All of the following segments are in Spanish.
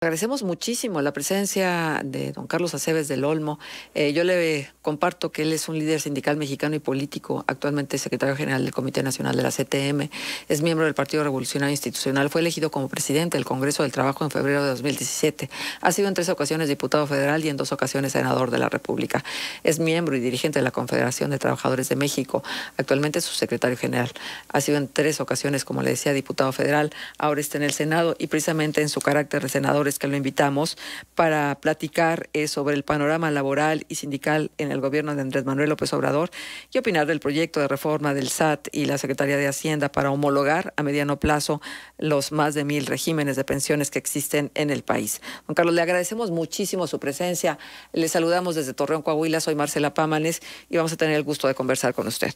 Agradecemos muchísimo la presencia de don Carlos Aceves del Olmo. Yo le comparto que él es un líder sindical mexicano y político, actualmente secretario general del Comité Nacional de la CTM, es miembro del Partido Revolucionario Institucional, fue elegido como presidente del Congreso del Trabajo en febrero de 2017. Ha sido en 3 ocasiones diputado federal y en 2 ocasiones senador de la República. Es miembro y dirigente de la Confederación de Trabajadores de México, actualmente es su secretario general. Ha sido en 3 ocasiones, como le decía, diputado federal, ahora está en el Senado y precisamente en su carácter de senador que lo invitamos para platicar sobre el panorama laboral y sindical en el gobierno de Andrés Manuel López Obrador y opinar del proyecto de reforma del SAT y la Secretaría de Hacienda para homologar a mediano plazo los más de 1,000 regímenes de pensiones que existen en el país. Don Carlos, le agradecemos muchísimo su presencia. Le saludamos desde Torreón, Coahuila. Soy Marcela Pámanes y vamos a tener el gusto de conversar con usted.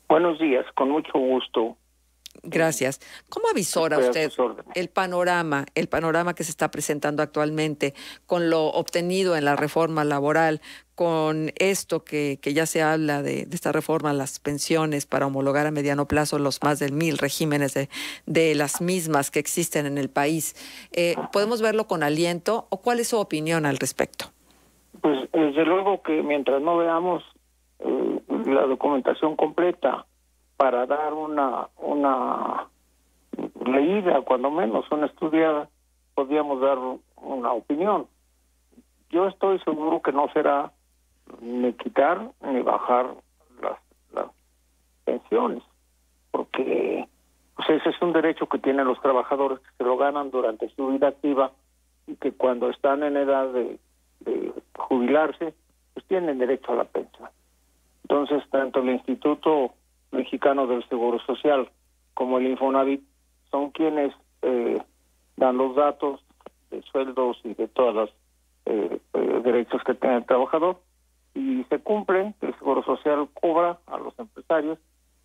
Buenos días, con mucho gusto. Gracias. ¿Cómo avisora usted el panorama que se está presentando actualmente con lo obtenido en la reforma laboral, con esto que ya se habla de esta reforma, las pensiones para homologar a mediano plazo los más de 1,000 regímenes de las mismas que existen en el país? ¿Podemos verlo con aliento o cuál es su opinión al respecto? Pues desde luego que mientras no veamos la documentación completa para dar una leída, cuando menos una estudiada, podríamos dar una opinión. Yo estoy seguro que no será ni quitar ni bajar las pensiones, porque pues ese es un derecho que tienen los trabajadores que se lo ganan durante su vida activa y que cuando están en edad de jubilarse, pues tienen derecho a la pensión. Entonces, tanto el Instituto Mexicano del Seguro Social como el Infonavit son quienes dan los datos de sueldos y de todos los derechos que tiene el trabajador, y se cumple. El Seguro Social cobra a los empresarios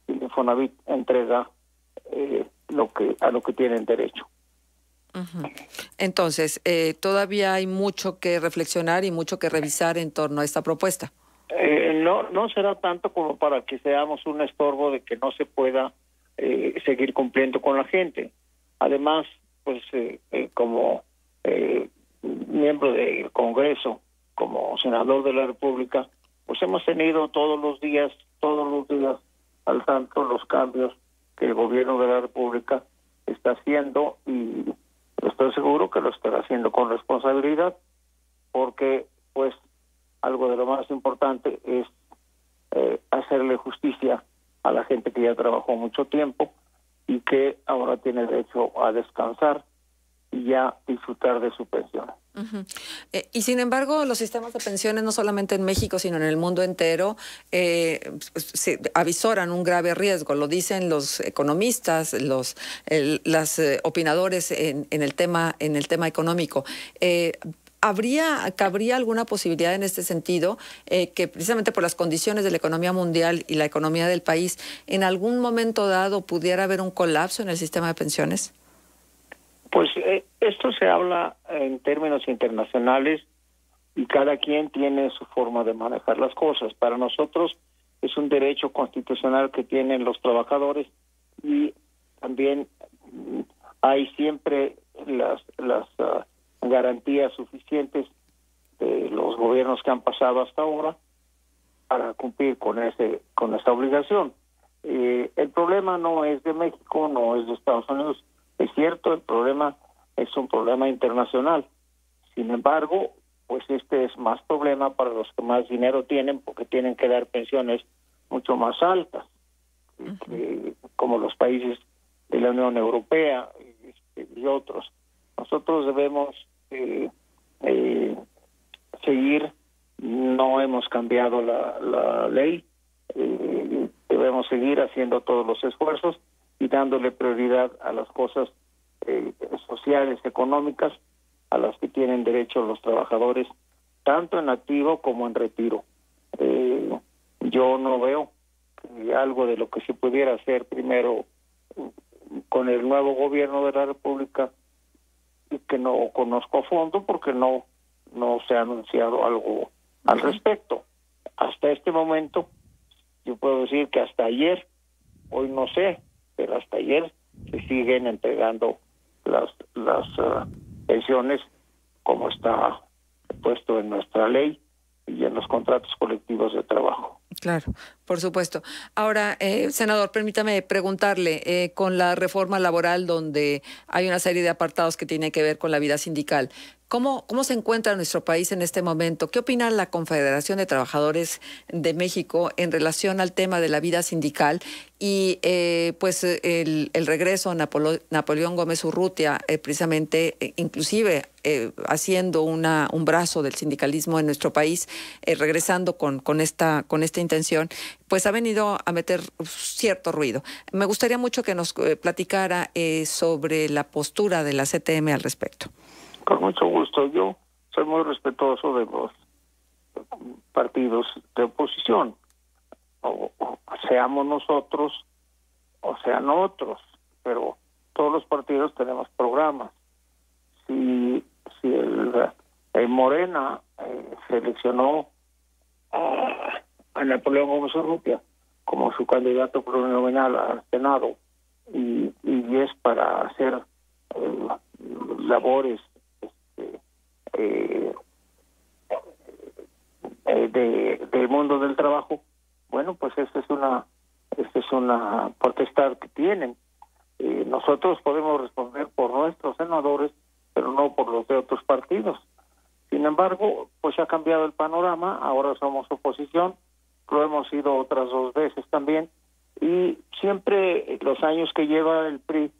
y el Infonavit entrega a lo que tienen derecho. Entonces, todavía hay mucho que reflexionar y mucho que revisar en torno a esta propuesta. No será tanto como para que seamos un estorbo de que no se pueda seguir cumpliendo con la gente. Además, pues como miembro del Congreso, como senador de la República, pues hemos tenido todos los días al tanto los cambios que el gobierno de la República está haciendo, y estoy seguro que lo estará haciendo con responsabilidad, porque pues algo de lo más importante es hacerle justicia a la gente que ya trabajó mucho tiempo y que ahora tiene derecho a descansar y ya disfrutar de su pensión. Y sin embargo, los sistemas de pensiones, no solamente en México, sino en el mundo entero, se avisoran un grave riesgo. Lo dicen los economistas, los opinadores en el tema económico. ¿Cabría alguna posibilidad en este sentido que precisamente por las condiciones de la economía mundial y la economía del país, en algún momento dado pudiera haber un colapso en el sistema de pensiones? Pues esto se habla en términos internacionales y cada quien tiene su forma de manejar las cosas. Para nosotros es un derecho constitucional que tienen los trabajadores, y también hay siempre las garantías suficientes de los gobiernos que han pasado hasta ahora para cumplir con esa obligación. El problema no es de México, no es de Estados Unidos. Es cierto, el problema es un problema internacional. Sin embargo, pues este es más problema para los que más dinero tienen, porque tienen que dar pensiones mucho más altas, como los países de la Unión Europea y otros. Nosotros debemos seguir, no hemos cambiado la ley, debemos seguir haciendo todos los esfuerzos y dándole prioridad a las cosas sociales, económicas, a las que tienen derecho los trabajadores, tanto en activo como en retiro. Yo no veo que algo de lo que se pudiera hacer primero con el nuevo gobierno de la República, que no conozco a fondo porque no se ha anunciado algo al respecto. Hasta este momento, yo puedo decir que hasta ayer, hoy no sé, pero hasta ayer se siguen entregando las pensiones, como está puesto en nuestra ley y en los contratos colectivos de trabajo. Claro, por supuesto. Ahora, senador, permítame preguntarle, con la reforma laboral donde hay una serie de apartados que tienen que ver con la vida sindical, ¿cómo se encuentra nuestro país en este momento? ¿Qué opina la Confederación de Trabajadores de México en relación al tema de la vida sindical y pues el regreso a Napoleón Gómez Urrutia, precisamente, inclusive haciendo un brazo del sindicalismo en nuestro país, regresando con esta intención, pues ha venido a meter cierto ruido? Me gustaría mucho que nos platicara sobre la postura de la CTM al respecto. Con mucho gusto. Yo soy muy respetuoso de los partidos de oposición, o seamos nosotros o sean otros, pero todos los partidos tenemos programas. Si el Morena seleccionó a Napoleón Gómez Urrutia como su candidato plurinominal al Senado y es para hacer labores del mundo del trabajo, bueno, pues esta es una potestad que tienen. Nosotros podemos responder por nuestros senadores, pero no por los de otros partidos. Sin embargo, pues ha cambiado el panorama, ahora somos oposición, lo hemos sido otras 2 veces también, y siempre los años que lleva el PRI,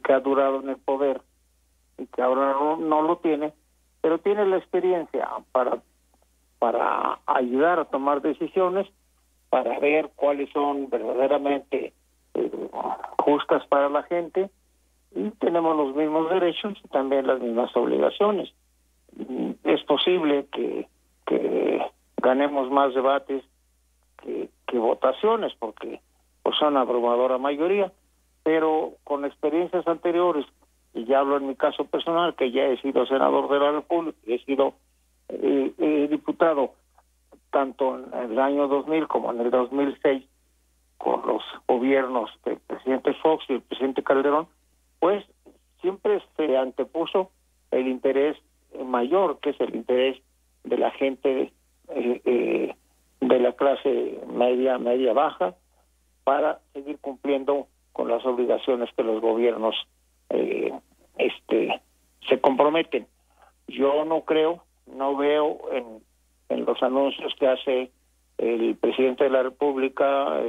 que ha durado en el poder, y que ahora no lo tiene, pero tiene la experiencia para ayudar a tomar decisiones, para ver cuáles son verdaderamente justas para la gente, y tenemos los mismos derechos y también las mismas obligaciones. Es posible que ganemos más debates que votaciones, porque pues son abrumadora mayoría, pero con experiencias anteriores, y ya hablo en mi caso personal, que ya he sido senador de la República, he sido diputado tanto en el año 2000 como en el 2006, con los gobiernos del presidente Fox y el presidente Calderón, pues siempre se antepuso el interés mayor, que es el interés de la gente de la clase media baja, para seguir cumpliendo con las obligaciones que los gobiernos se comprometen. Yo no veo en los anuncios que hace el presidente de la República,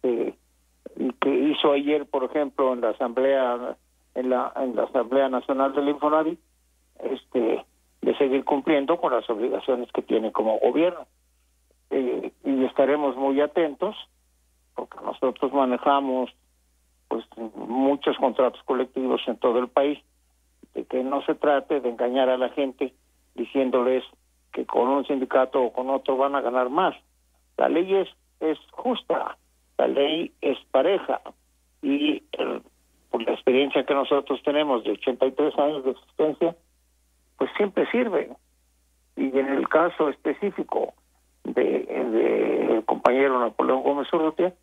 que hizo ayer, por ejemplo, en la asamblea nacional del Infonavit, de seguir cumpliendo con las obligaciones que tiene como gobierno. Y estaremos muy atentos, porque nosotros manejamos pues muchos contratos colectivos en todo el país, de que no se trate de engañar a la gente diciéndoles que con un sindicato o con otro van a ganar más. La ley es justa, la ley es pareja, y por la experiencia que nosotros tenemos de 83 años de existencia, pues siempre sirve. Y en el caso específico del compañero Napoleón Gómez Urrutia,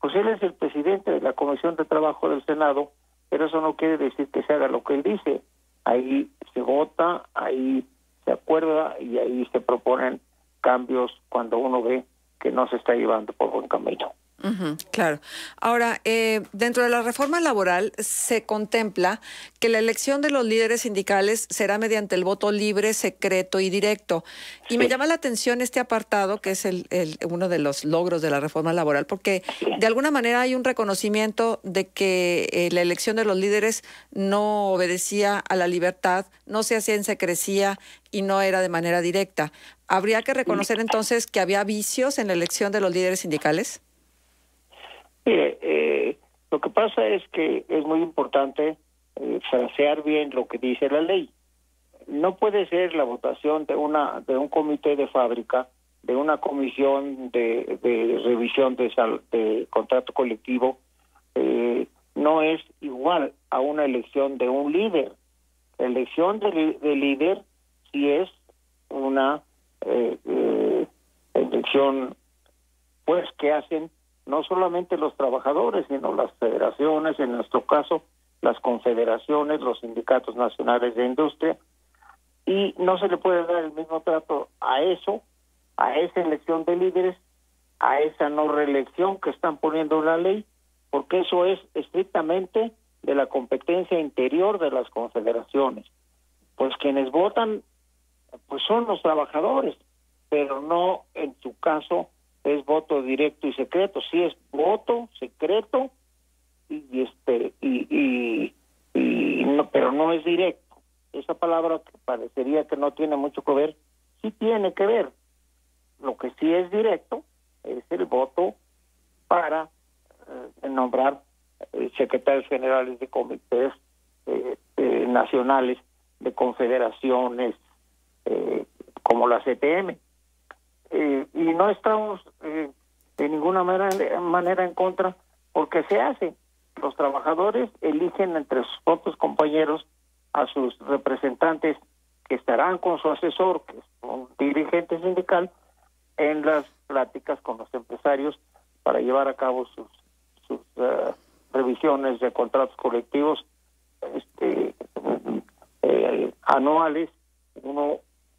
pues él es el presidente de la Comisión de Trabajo del Senado, pero eso no quiere decir que se haga lo que él dice. Ahí se vota, ahí se acuerda y ahí se proponen cambios cuando uno ve que no se está llevando por buen camino. Claro. Ahora, dentro de la reforma laboral se contempla que la elección de los líderes sindicales será mediante el voto libre, secreto y directo. Y me llama la atención este apartado, que es uno de los logros de la reforma laboral, porque de alguna manera hay un reconocimiento de que la elección de los líderes no obedecía a la libertad, no se hacía en secrecía y no era de manera directa. ¿Habría que reconocer entonces que había vicios en la elección de los líderes sindicales? Mire, lo que pasa es que es muy importante frasear bien lo que dice la ley. No puede ser la votación de un comité de fábrica, de una comisión de revisión de contrato colectivo, no es igual a una elección de un líder. La elección de líder sí es una elección que hacen no solamente los trabajadores, sino las federaciones, en nuestro caso, las confederaciones, los sindicatos nacionales de industria, y no se le puede dar el mismo trato a eso, a esa elección de líderes, a esa no reelección que están poniendo en la ley, porque eso es estrictamente de la competencia interior de las confederaciones. Pues quienes votan pues son los trabajadores, pero no en su caso es voto directo y secreto, sí es voto secreto y no, pero no es directo. Esa palabra que parecería que no tiene mucho que ver, sí tiene que ver. Lo que sí es directo es el voto para nombrar secretarios generales de comités nacionales, de confederaciones, como la CTM. Y no estamos de ninguna manera en contra, porque se hace. Los trabajadores eligen entre sus propios compañeros a sus representantes que estarán con su asesor, que es un dirigente sindical, en las pláticas con los empresarios para llevar a cabo sus revisiones de contratos colectivos anuales, uno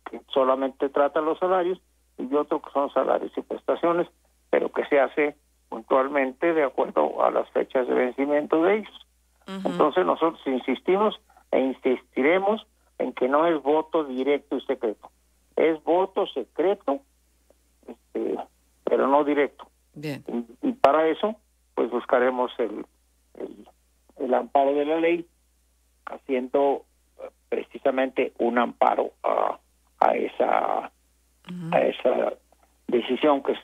que solamente trata los salarios y otro que son salarios y prestaciones, pero que se hace puntualmente de acuerdo a las fechas de vencimiento de ellos. Entonces nosotros insistimos e insistiremos en que no es voto directo y secreto, es voto secreto, pero no directo. Bien. Y para eso pues buscaremos el amparo de la ley, haciendo precisamente un amparo a esa decisión que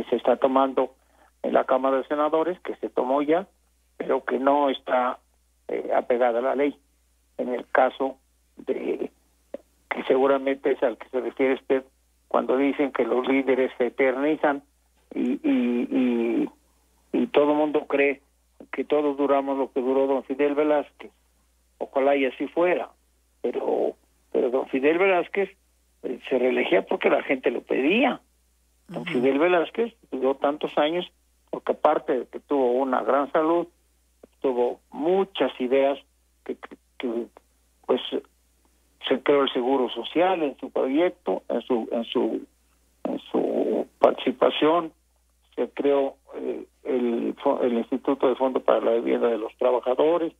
se está tomando en la Cámara de Senadores, que se tomó ya, pero que no está apegada a la ley. En el caso de que seguramente es al que se refiere usted cuando dicen que los líderes se eternizan y todo el mundo cree que todos duramos lo que duró don Fidel Velázquez. Ojalá y así fuera, pero don Fidel Velázquez se reelegía porque la gente lo pedía. Don Fidel Velázquez duró tantos años porque aparte de que tuvo una gran salud, tuvo muchas ideas que pues se creó el Seguro Social en su proyecto, en su participación, se creó el Instituto de Fondo para la Vivienda de los Trabajadores,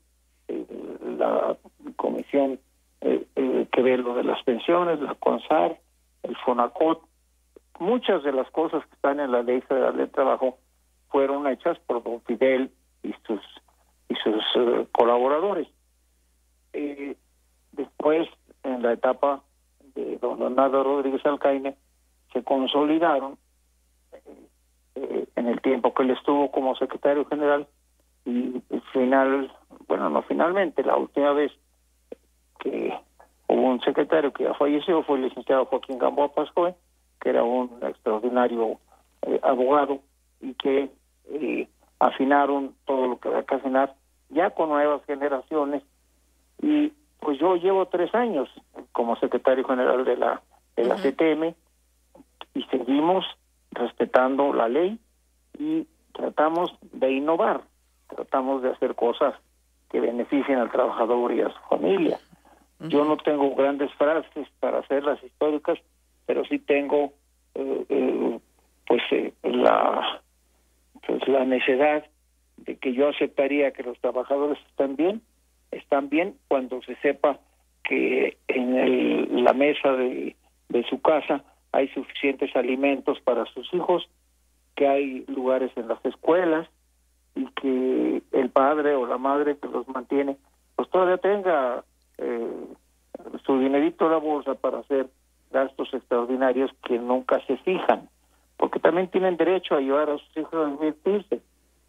la comisión que ve lo de las pensiones, la CONSAR, el FONACOT. Muchas de las cosas que están en la Ley Federal del Trabajo fueron hechas por don Fidel y sus colaboradores. Después, en la etapa de don Leonardo Rodríguez Alcaine, se consolidaron en el tiempo que él estuvo como secretario general, y finalmente, la última vez que hubo un secretario que ya falleció fue el licenciado Joaquín Gamboa Pascoe, que era un extraordinario abogado, y que afinaron todo lo que había que afinar ya con nuevas generaciones. Y pues yo llevo 3 años como secretario general de la CTM y seguimos respetando la ley y tratamos de innovar, tratamos de hacer cosas que beneficien al trabajador y a su familia. Yo no tengo grandes frases para hacerlas históricas, pero sí tengo la necedad de que yo aceptaría que los trabajadores están bien cuando se sepa que en la mesa de su casa hay suficientes alimentos para sus hijos, que hay lugares en las escuelas y que el padre o la madre que los mantiene pues todavía tenga su dinerito en la bolsa para hacer gastos extraordinarios que nunca se fijan, porque también tienen derecho a llevar a sus hijos a divertirse,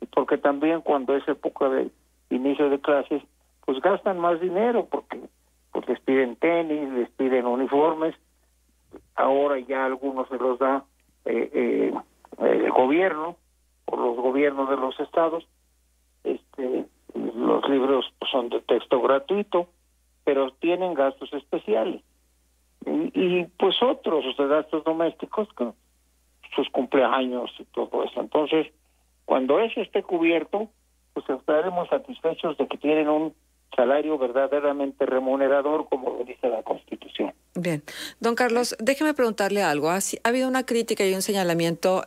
y porque también cuando es época de inicio de clases pues gastan más dinero, porque pues les piden tenis, les piden uniformes. Ahora ya algunos se los da el gobierno o los gobiernos de los estados. Los libros pues, son de texto gratuito, pero tienen gastos especiales y pues otros gastos domésticos, con sus cumpleaños y todo eso. Entonces, cuando eso esté cubierto, pues estaremos satisfechos de que tienen salario verdaderamente remunerador, como lo dice la Constitución. Bien. Don Carlos, déjeme preguntarle algo. Ha habido una crítica y un señalamiento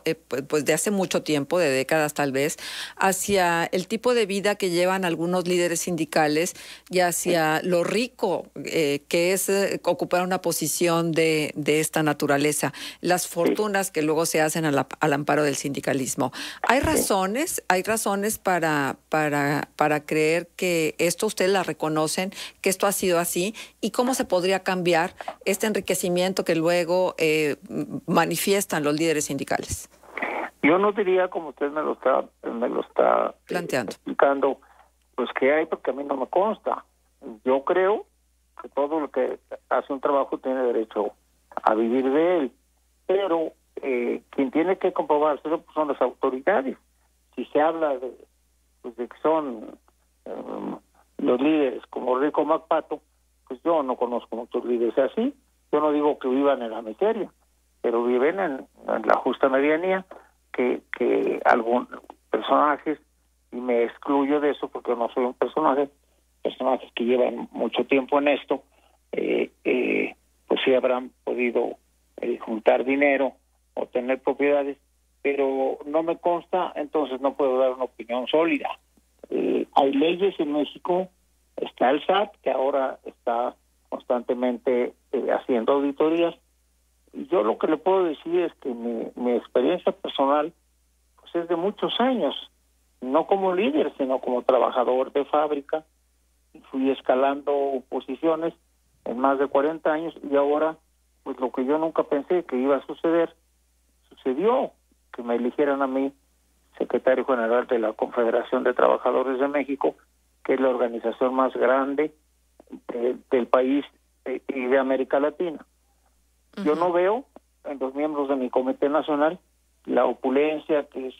pues de hace mucho tiempo, de décadas tal vez, hacia el tipo de vida que llevan algunos líderes sindicales y hacia lo rico que es ocupar una posición de esta naturaleza, las fortunas que luego se hacen al amparo del sindicalismo. ¿Hay razones para creer que esto ustedes la reconocen, que esto ha sido así, y cómo se podría cambiar este enriquecimiento que luego manifiestan los líderes sindicales? Yo no diría, como usted me lo está planteando, explicando, pues que hay, porque a mí no me consta. Yo creo que todo el que hace un trabajo tiene derecho a vivir de él, pero quien tiene que comprobarse pues son las autoridades. Si se habla de que son los líderes como Rico MacPato, pues yo no conozco muchos líderes así. Yo no digo que vivan en la miseria, pero viven en la justa medianía, que algunos personajes, y me excluyo de eso porque no soy un personajes que llevan mucho tiempo en esto, pues sí habrán podido juntar dinero o tener propiedades, pero no me consta, entonces no puedo dar una opinión sólida. Hay leyes en México, está el SAT, que ahora está constantemente haciendo auditorías. Y yo lo que le puedo decir es que mi experiencia personal pues es de muchos años, no como líder, sino como trabajador de fábrica. Fui escalando posiciones en más de 40 años y ahora, pues lo que yo nunca pensé que iba a suceder, sucedió, que me eligieran a mí secretario general de la Confederación de Trabajadores de México, que es la organización más grande del país y de América Latina. Yo no veo en los miembros de mi comité nacional la opulencia que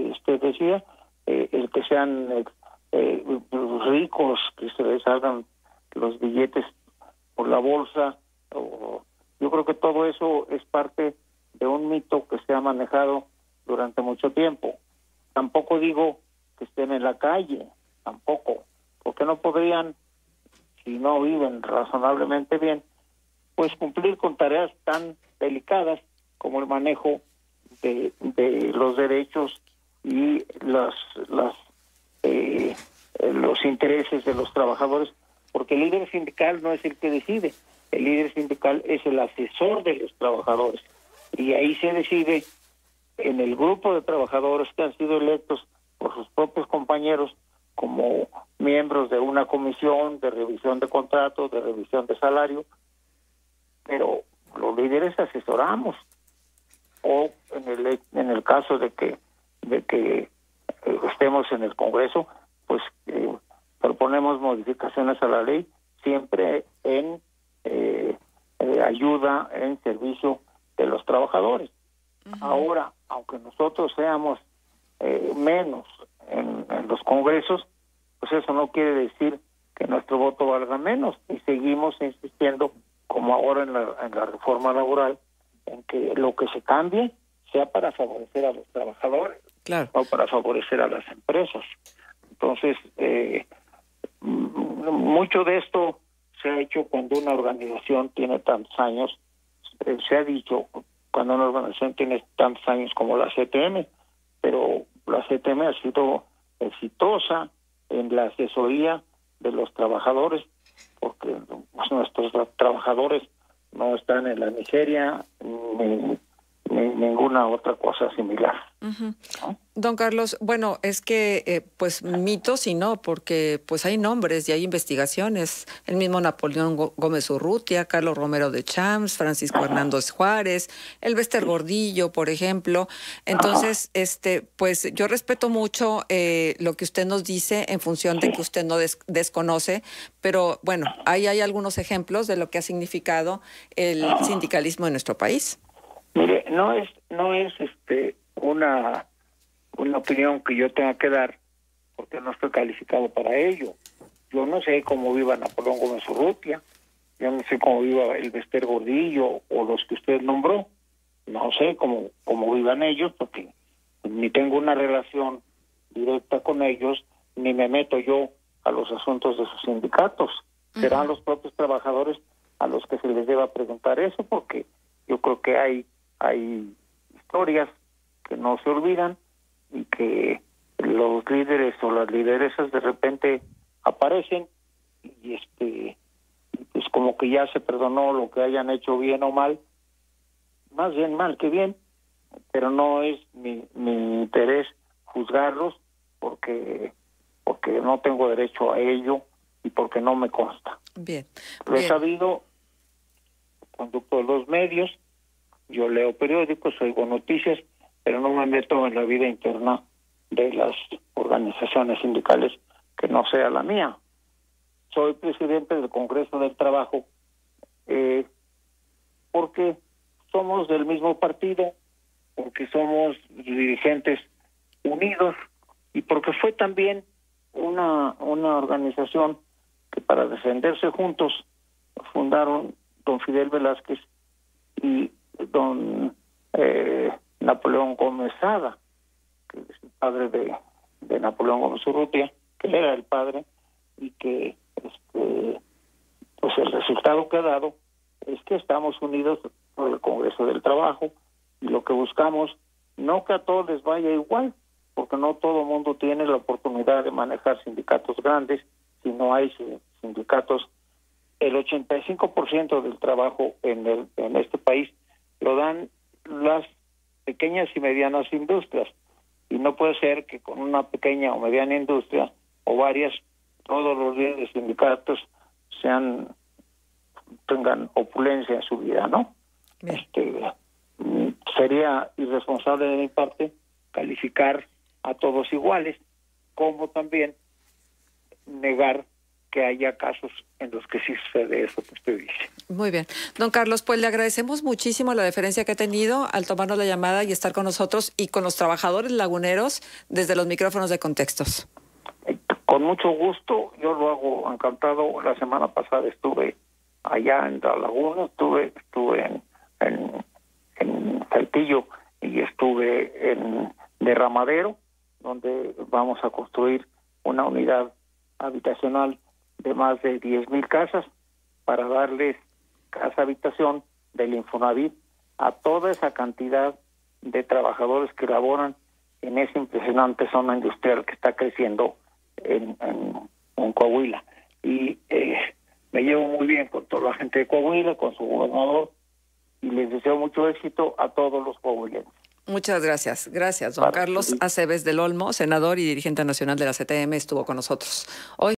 usted decía, el que sean ricos, que se les salgan los billetes por la bolsa. Yo creo que todo eso es parte de un mito que se ha manejado durante mucho tiempo. Tampoco digo que estén en la calle, tampoco, porque no podrían, si no viven razonablemente bien, pues cumplir con tareas tan delicadas como el manejo de los derechos y los intereses de los trabajadores, porque el líder sindical no es el que decide, el líder sindical es el asesor de los trabajadores, y ahí se decide en el grupo de trabajadores que han sido electos por sus propios compañeros como miembros de una comisión de revisión de contratos, de revisión de salario, pero los líderes asesoramos, o en el caso de que estemos en el Congreso, pues proponemos modificaciones a la ley, siempre en ayuda, en servicio de los trabajadores. Ahora, aunque nosotros seamos menos en los congresos, pues eso no quiere decir que nuestro voto valga menos, y seguimos insistiendo, como ahora en la reforma laboral, en que lo que se cambie sea para favorecer a los trabajadores, claro, no para favorecer a las empresas. Entonces, mucho de esto se ha hecho cuando una organización tiene tantos años, se ha dicho cuando una organización tiene tantos años como la CTM, pero la CTM ha sido exitosa en la asesoría de los trabajadores, porque pues, nuestros trabajadores no están en la miseria ni ninguna otra cosa similar. ¿No? Don Carlos, bueno, es que pues mitos y no, porque pues hay nombres y hay investigaciones. El mismo Napoleón Gómez Urrutia, Carlos Romero de Champs, Francisco Hernández Juárez, el Bester Gordillo, por ejemplo. Entonces, pues yo respeto mucho lo que usted nos dice en función de que usted no desconoce, pero bueno, ahí hay algunos ejemplos de lo que ha significado el sindicalismo en nuestro país. Mire, no es una opinión que yo tenga que dar, porque no estoy calificado para ello. Yo no sé cómo viva Napoleón Gómez Urrutia, yo no sé cómo viva el Bester Gordillo o los que usted nombró, no sé cómo vivan ellos, porque ni tengo una relación directa con ellos, ni me meto yo a los asuntos de sus sindicatos. Serán los propios trabajadores a los que se les deba preguntar eso, porque yo creo que hay historias que no se olvidan y que los líderes o las lideresas de repente aparecen y pues como que ya se perdonó lo que hayan hecho bien o mal, más bien mal que bien, pero no es mi interés juzgarlos porque no tengo derecho a ello y porque no me consta. Bien. Lo he sabido, conducto de los medios, yo leo periódicos, oigo noticias, pero no me meto en la vida interna de las organizaciones sindicales que no sea la mía. Soy presidente del Congreso del Trabajo porque somos del mismo partido, porque somos dirigentes unidos y porque fue también una organización que para defenderse juntos fundaron don Fidel Velázquez y don Napoleón Gómez Sada, que es el padre de Napoleón Gómez Urrutia, que era el padre, y que pues el resultado que ha dado es que estamos unidos por el Congreso del Trabajo y lo que buscamos, no que a todos les vaya igual, porque no todo el mundo tiene la oportunidad de manejar sindicatos grandes, si no hay sindicatos. El 85% del trabajo en este país lo dan las pequeñas y medianas industrias, y no puede ser que con una pequeña o mediana industria o varias, todos los líderes sindicatos tengan opulencia en su vida, ¿no? Sería irresponsable de mi parte calificar a todos iguales, como también negar que haya casos en los que sí sucede eso que usted dice. Muy bien. Don Carlos, pues le agradecemos muchísimo la deferencia que ha tenido al tomarnos la llamada y estar con nosotros y con los trabajadores laguneros desde los micrófonos de Contextos. Con mucho gusto, yo lo hago encantado. La semana pasada estuve allá en la laguna, estuve en Saltillo y estuve en Derramadero, donde vamos a construir una unidad habitacional de más de 10,000 casas para darles casa habitación del Infonavit a toda esa cantidad de trabajadores que laboran en esa impresionante zona industrial que está creciendo en Coahuila. Y me llevo muy bien con toda la gente de Coahuila, con su gobernador, y les deseo mucho éxito a todos los coahuilenses. Muchas gracias. Gracias. Don Carlos Aceves del Olmo, senador y dirigente nacional de la CTM, estuvo con nosotros hoy.